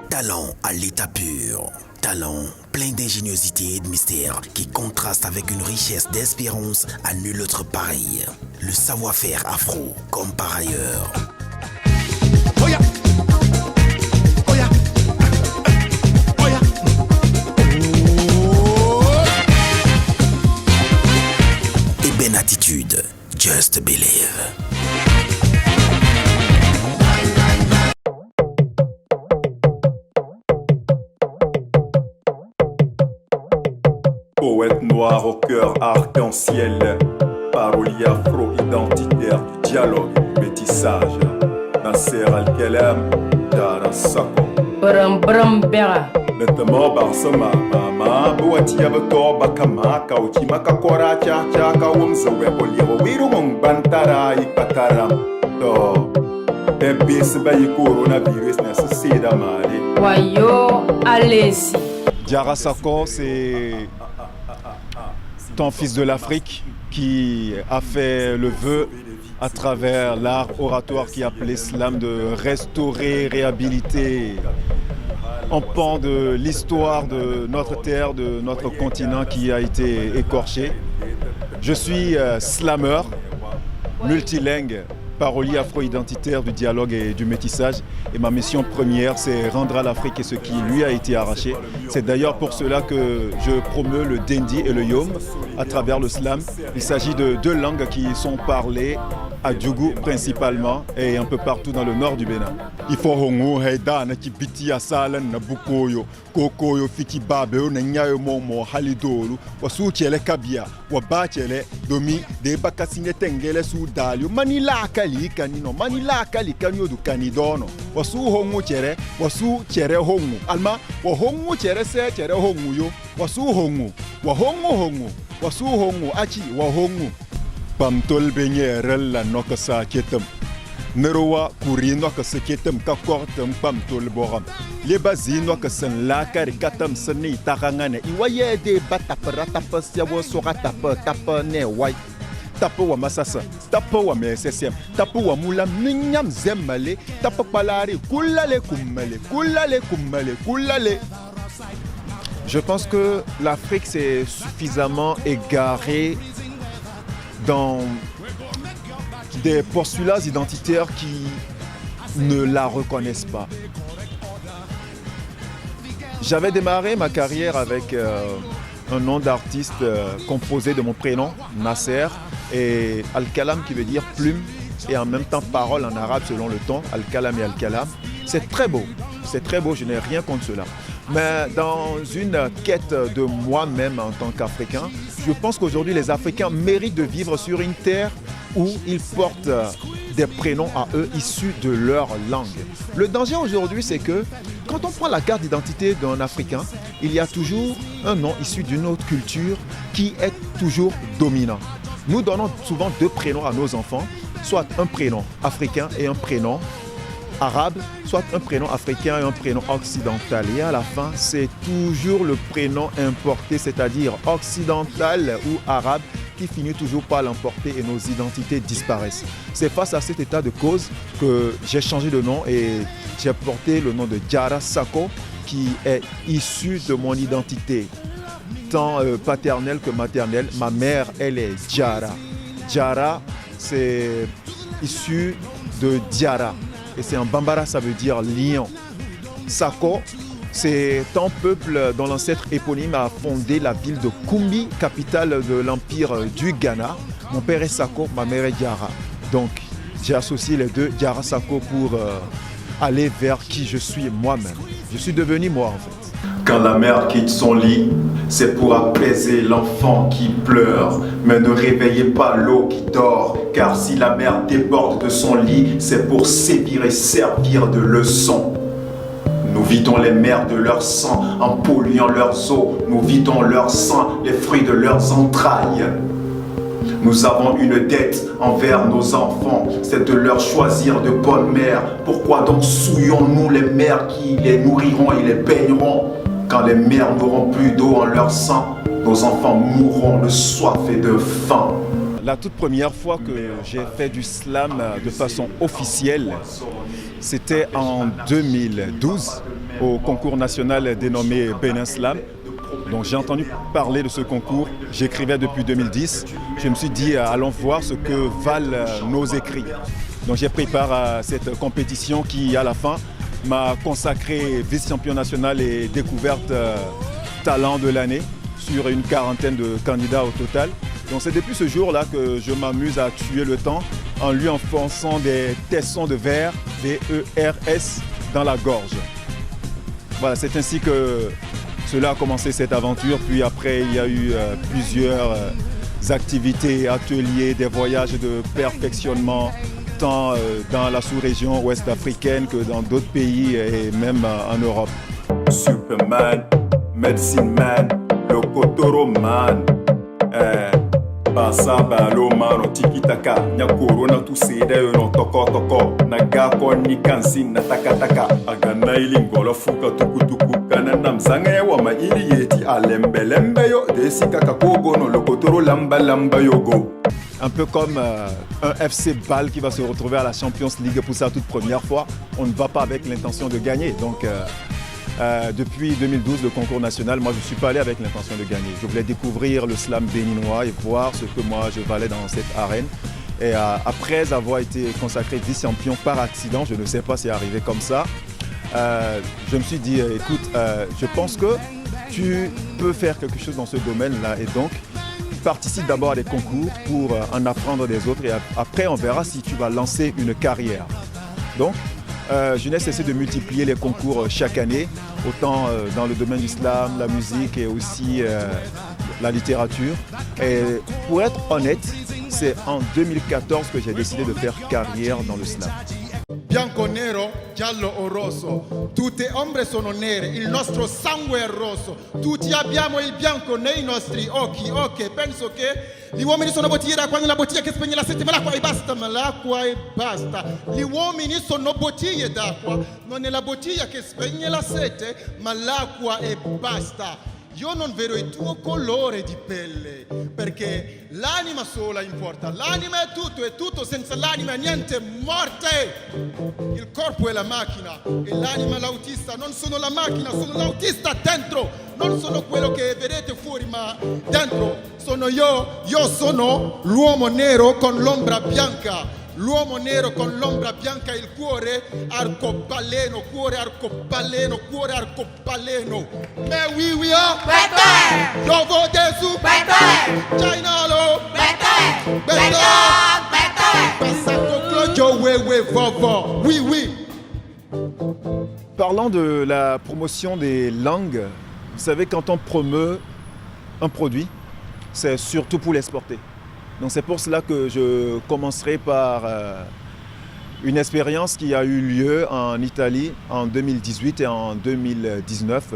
Talent à l'état pur. Talent plein d'ingéniosité et de mystère qui contraste avec une richesse d'espérance à nul autre pareil. Le savoir-faire afro comme par ailleurs. Ébène attitude, just believe. Poète noir au cœur arc-en-ciel, parolier afro-identitaire du dialogue et du métissage. Nasser Al-Khelem, Jara Sako. Bram bram bera. Nettement Barsama, Mama, Boatia Bato, Bakama, Kauchi Makakora, Cha, Kawamsa, Weboliro, Wirumong Bantara, Ipataram. To, Tempis Bayi coronavirus, Nessa Mali. Wayo Alessi. Jara Sako, c'est ton fils de l'Afrique qui a fait le vœu à travers l'art oratoire qui appelait slam de restaurer, réhabiliter un pan de l'histoire de notre terre, de notre continent qui a été écorché. Je suis slammer, multilingue, parolier afro-identitaire du dialogue et du métissage. Et ma mission première, c'est rendre à l'Afrique ce qui lui a été arraché. C'est d'ailleurs pour cela que je promeus le Dendi et le Yom à travers le slam. Il s'agit de deux langues qui sont parlées à Djougou principalement et un peu partout dans le nord du Bénin. Il faut hongo heda na kibiti asala na bukoyo kokoyo fiki babeo na nyayo momo halidolu wasu chele kabia waba chele domi de bakasine tengele su dalio manila kali kanino manila kali kanyo du kanidono wasu hongo chere wasu chere hongo alma wa hongo chere se chere hongo yo wasu hongo wa hongo wasu hongo achi wa hongo pamtol benye rella nokasa ketem Nerowa kurino ka seketem ka kortem pamtol boram le bazino ka sen la kar katam seni takangane iwaye de batapra tapasya wo sorata tapa ne wai tapa wa masasa tapa wa mesesem tapa wa mula minyam zemmale tapa palari kullale kullale. Je pense que l'Afrique s'est suffisamment égarée dans des postulats identitaires qui ne la reconnaissent pas. J'avais démarré ma carrière avec un nom d'artiste composé de mon prénom, Nasser, et Al-Khalam qui veut dire plume, et en même temps parole en arabe selon le ton, Al-Khalam et Al-Khalam. C'est très beau, je n'ai rien contre cela. Mais dans une quête de moi-même en tant qu'Africain, je pense qu'aujourd'hui les Africains méritent de vivre sur une terre où ils portent des prénoms à eux issus de leur langue. Le danger aujourd'hui, c'est que quand on prend la carte d'identité d'un Africain, il y a toujours un nom issu d'une autre culture qui est toujours dominant. Nous donnons souvent deux prénoms à nos enfants, soit un prénom africain et un prénom arabe, soit un prénom africain et un prénom occidental. Et à la fin, c'est toujours le prénom importé, c'est-à-dire occidental ou arabe, qui finit toujours par l'emporter et nos identités disparaissent. C'est face à cet état de cause que j'ai changé de nom et j'ai porté le nom de Jara Sako, qui est issu de mon identité, tant paternelle que maternelle. Ma mère, elle est Jara. Jara, c'est issu de Diara. Et c'est en Bambara, ça veut dire lion. Sako, c'est un peuple dont l'ancêtre éponyme a fondé la ville de Kumbi, capitale de l'empire du Ghana. Mon père est Sako, ma mère est Diara. Donc j'ai associé les deux, Jara Sako, pour aller vers qui je suis moi-même. Je suis devenu moi en fait. Quand la mère quitte son lit, c'est pour apaiser l'enfant qui pleure. Mais ne réveillez pas l'eau qui dort, car si la mère déborde de son lit, c'est pour sévir et servir de leçon. Nous vidons les mers de leur sang en polluant leurs eaux. Nous vidons leur sang, les fruits de leurs entrailles. Nous avons une dette envers nos enfants, c'est de leur choisir de bonnes mères. Pourquoi donc souillons-nous les mères qui les nourriront et les baigneront? Quand les mères n'auront plus d'eau en leur sang, nos enfants mourront de soif et de faim. La toute première fois que j'ai fait du slam de façon officielle, c'était en 2012 au concours national dénommé Bénin Slam. Donc j'ai entendu parler de ce concours, j'écrivais depuis 2010. Je me suis dit allons voir ce que valent nos écrits. Donc j'ai pris part à cette compétition qui à la fin m'a consacré vice-champion national et découverte talent de l'année sur une quarantaine de candidats au total. Donc c'est depuis ce jour-là que je m'amuse à tuer le temps en lui enfonçant des tessons de verre, VERS, dans la gorge. Voilà, c'est ainsi que cela a commencé cette aventure. Puis après, il y a eu plusieurs activités, ateliers, des voyages de perfectionnement, tant dans la sous-région ouest africaine que dans d'autres pays et même en Europe. Superman, Medicine Man, Lokotoro Man, Basa Balo Mano Tiki Taka, Nyakoro na Tusede no Toko Toko, Nagako Nikansin na Taka Taka, Agana Ilingolo Fuka Tuku Tuku, Kananam Sange Wama Iri Yeti Alembe Lembe Yo, Desika Kakogo no Lokotoro Lamba Lamba Yogo. Un peu comme un FC Bâle qui va se retrouver à la Champions League pour sa toute première fois, on ne va pas avec l'intention de gagner. Donc depuis 2012, le concours national, moi je ne suis pas allé avec l'intention de gagner. Je voulais découvrir le slam béninois et voir ce que moi je valais dans cette arène. Et après avoir été consacré vice-champion par accident, je ne sais pas si c'est arrivé comme ça, je me suis dit, écoute, je pense que tu peux faire quelque chose dans ce domaine-là. Et donc, participe d'abord à des concours pour en apprendre des autres et après on verra si tu vas lancer une carrière. Donc, je n'ai cessé de multiplier les concours chaque année, autant dans le domaine du slam, la musique et aussi la littérature. Et pour être honnête, c'est en 2014 que j'ai décidé de faire carrière dans le slam. Bianco, nero, giallo o rosso, tutte ombre sono nere, il nostro sangue è rosso, tutti abbiamo il bianco nei nostri occhi, ok, penso che gli uomini sono bottiglie d'acqua nella bottiglia che spegne la sete, ma l'acqua e basta, ma l'acqua e basta. Gli uomini sono bottiglie d'acqua, non è la bottiglia che spegne la sete, ma l'acqua e basta. Io non vedo il tuo colore di pelle, perché l'anima sola importa. L'anima è tutto, e tutto senza l'anima è niente, morte! Il corpo è la macchina, e l'anima è l'autista. Non sono la macchina, sono l'autista dentro. Non sono quello che vedete fuori, ma dentro sono io sono l'uomo nero con l'ombra bianca. L'uomo nero con l'ombra bianca, il cuore arcobaleno, cuore arcobaleno, cuore arcobaleno. Me wiwia, Better! Yovo Desu, Better! Chainalo, Better! Better! Better! Pasako Klojo Wewe Vovo, oui, oui. Parlant de la promotion des langues, vous savez, quand on promeut un produit, c'est surtout pour l'exporter. Donc c'est pour cela que je commencerai par une expérience qui a eu lieu en Italie en 2018 et en 2019.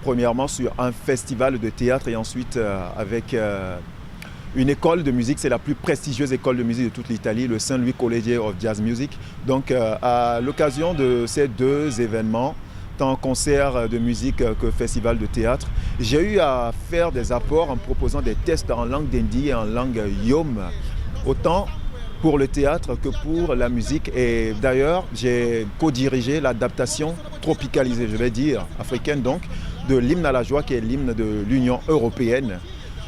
Premièrement sur un festival de théâtre et ensuite avec une école de musique. C'est la plus prestigieuse école de musique de toute l'Italie, le St. Louis College of Jazz Music. Donc à l'occasion de ces deux événements, tant concert de musique que festival de théâtre, j'ai eu à faire des apports en proposant des tests en langue d'Indi et en langue Yom, autant pour le théâtre que pour la musique. Et d'ailleurs, j'ai co-dirigé l'adaptation tropicalisée, je vais dire, africaine donc, de l'hymne à la joie qui est l'hymne de l'Union européenne,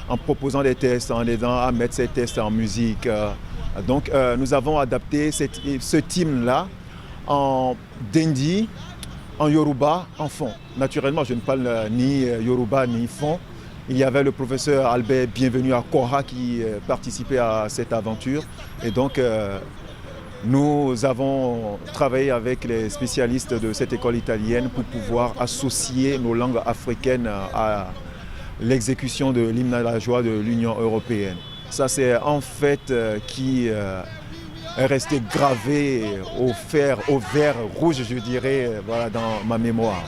en proposant des tests, en aidant à mettre ces tests en musique. Donc nous avons adapté ce hymne-là en Dindi, en Yoruba, en fond. Naturellement, je ne parle ni Yoruba ni fond. Il y avait le professeur Albert Bienvenu à Kora qui participait à cette aventure. Et donc, nous avons travaillé avec les spécialistes de cette école italienne pour pouvoir associer nos langues africaines à l'exécution de l'hymne à la joie de l'Union européenne. Ça, c'est un fait qui est resté gravé au verre rouge, je dirais, voilà, dans ma mémoire.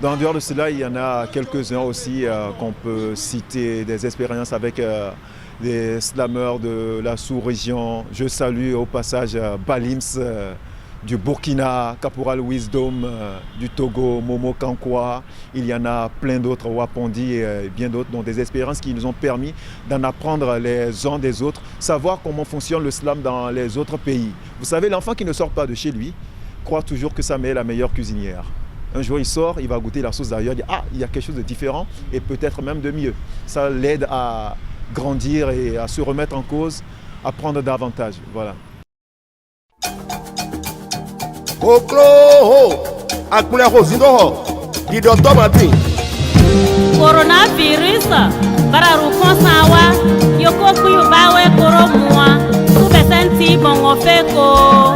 En dehors de cela, il y en a quelques-uns aussi qu'on peut citer, des expériences avec des slameurs de la sous-région. Je salue au passage Balims du Burkina, Caporal Wisdom, du Togo, Momo Kankwa, il y en a plein d'autres, Wapondi et bien d'autres, dont des expériences qui nous ont permis d'en apprendre les uns des autres, savoir comment fonctionne le slam dans les autres pays. Vous savez, l'enfant qui ne sort pas de chez lui croit toujours que sa mère est la meilleure cuisinière. Un jour, il sort, il va goûter la sauce d'ailleurs, il dit « Ah, il y a quelque chose de différent et peut-être même de mieux ». Ça l'aide à grandir et à se remettre en cause, à prendre davantage. Voilà. Coronavirus, bararu konsawa, yoko kuyu bawe koro mua, sube senti bongo feko.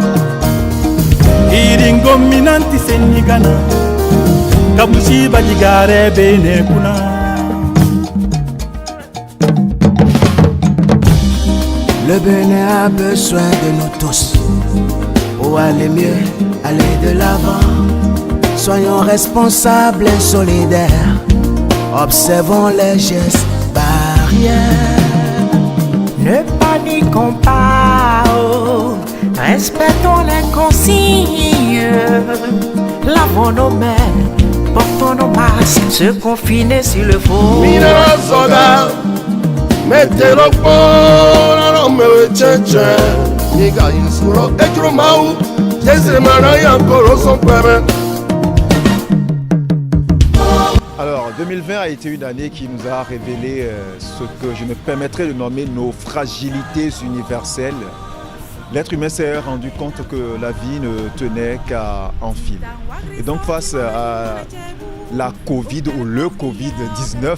Iringo minanti senigana, kabushi bajigare bene kuna. Le Bénin a besoin de nous tous pour aller mieux, aller de l'avant. Soyons responsables et solidaires. Observons les gestes barrières. Ne paniquons pas, oh. Respectons les consignes. Lavons nos mains, portons nos masques, se confiner s'il le faut. Mettez le port, non me le tchétché. Niga insuro, etro maou. Jésus mara encore son père. Alors, 2020 a été une année qui nous a révélé ce que je me permettrais de nommer nos fragilités universelles. L'être humain s'est rendu compte que la vie ne tenait qu'à un fil. Et donc, face à la Covid ou le Covid-19,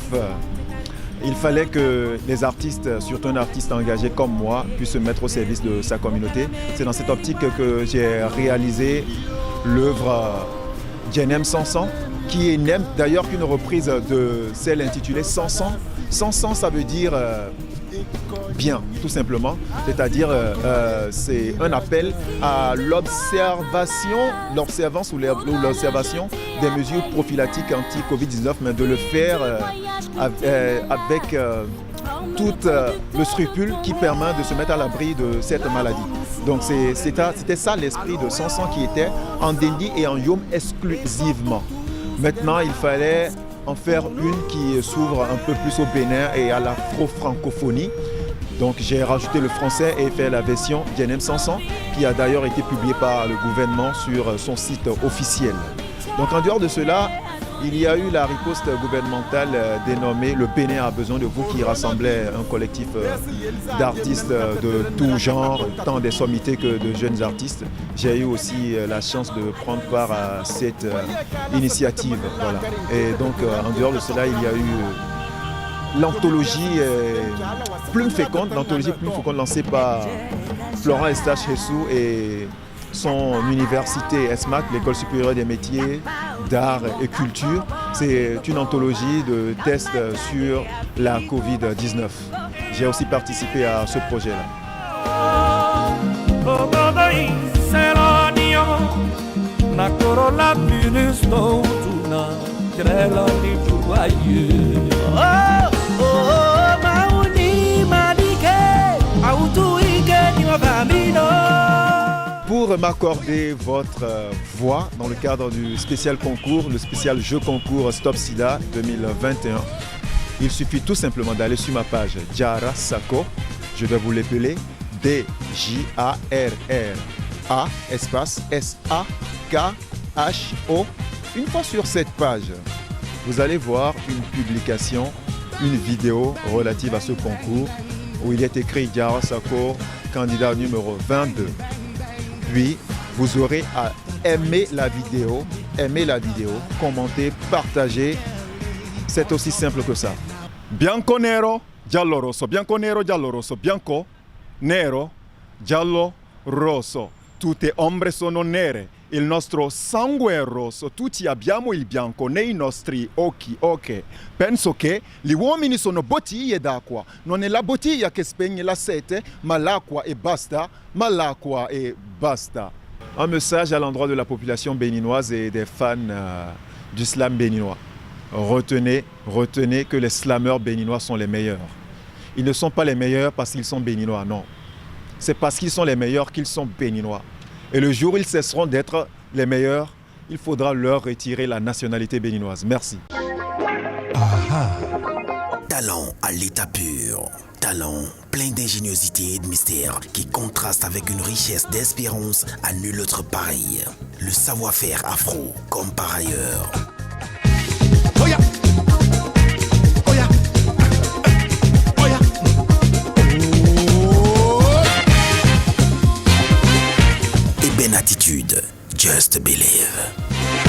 il fallait que les artistes, surtout un artiste engagé comme moi, puissent se mettre au service de sa communauté. C'est dans cette optique que j'ai réalisé l'œuvre Djenem Sansan, qui est d'ailleurs qu'une reprise de celle intitulée Sansan. Sansan, ça veut dire bien, tout simplement. C'est-à-dire, c'est un appel à l'observance ou l'observation des mesures prophylactiques anti-Covid-19, mais de le faire avec tout le scrupule qui permet de se mettre à l'abri de cette maladie. Donc c'était ça l'esprit de Sansan, qui était en Dendi et en Yom exclusivement. Maintenant, il fallait en faire une qui s'ouvre un peu plus au Bénin et à l'afro-francophonie. Donc j'ai rajouté le français et fait la version Djenem Sansan, qui a d'ailleurs été publiée par le gouvernement sur son site officiel. Donc en dehors de cela, il y a eu la riposte gouvernementale dénommée « Le Bénin a besoin de vous » qui rassemblait un collectif d'artistes de tout genre, tant des sommités que de jeunes artistes. J'ai eu aussi la chance de prendre part à cette initiative. Voilà. Et donc en dehors de cela, il y a eu l'anthologie Plume Féconde, lancée par Florent Estache Hessou et son université ESMAC, l'École supérieure des métiers d'art et culture. C'est une anthologie de tests sur la Covid-19. J'ai aussi participé à ce projet-là. Pour m'accorder votre voix dans le cadre du spécial concours, le spécial jeu concours Stop Sida 2021, il suffit tout simplement d'aller sur ma page Diarra Sakho. Je vais vous l'épeler D-J-A-R-R-A espace S-A-K-H-O. Une fois sur cette page, vous allez voir une publication, une vidéo relative à ce concours où il est écrit Diarra Sakho, candidat numéro 22. Puis, vous aurez à aimer la vidéo, commenter, partager. C'est aussi simple que ça. Bianco, nero, giallo, rosso. Bianco, nero, giallo, rosso. Bianco, nero, giallo, rosso. Tutte ombre sono nere. Il nostro sangue è rosso. Tutti abbiamo il bianco nei nostri occhi. Ok. Penso che gli uomini sono bottiglie d'acqua. Non è la bottiglia che spegne la sete, ma l'acqua e basta. Ma l'acqua e basta. Un message à l'endroit de la population béninoise et des fans du slam béninois. Retenez que les slameurs béninois sont les meilleurs. Ils ne sont pas les meilleurs parce qu'ils sont béninois, non. C'est parce qu'ils sont les meilleurs qu'ils sont béninois. Et le jour où ils cesseront d'être les meilleurs, il faudra leur retirer la nationalité béninoise. Merci. Talent à l'état pur. Talent plein d'ingéniosité et de mystère qui contraste avec une richesse d'espérance à nul autre pareil. Le savoir-faire afro comme par ailleurs. Et ben attitude, just believe.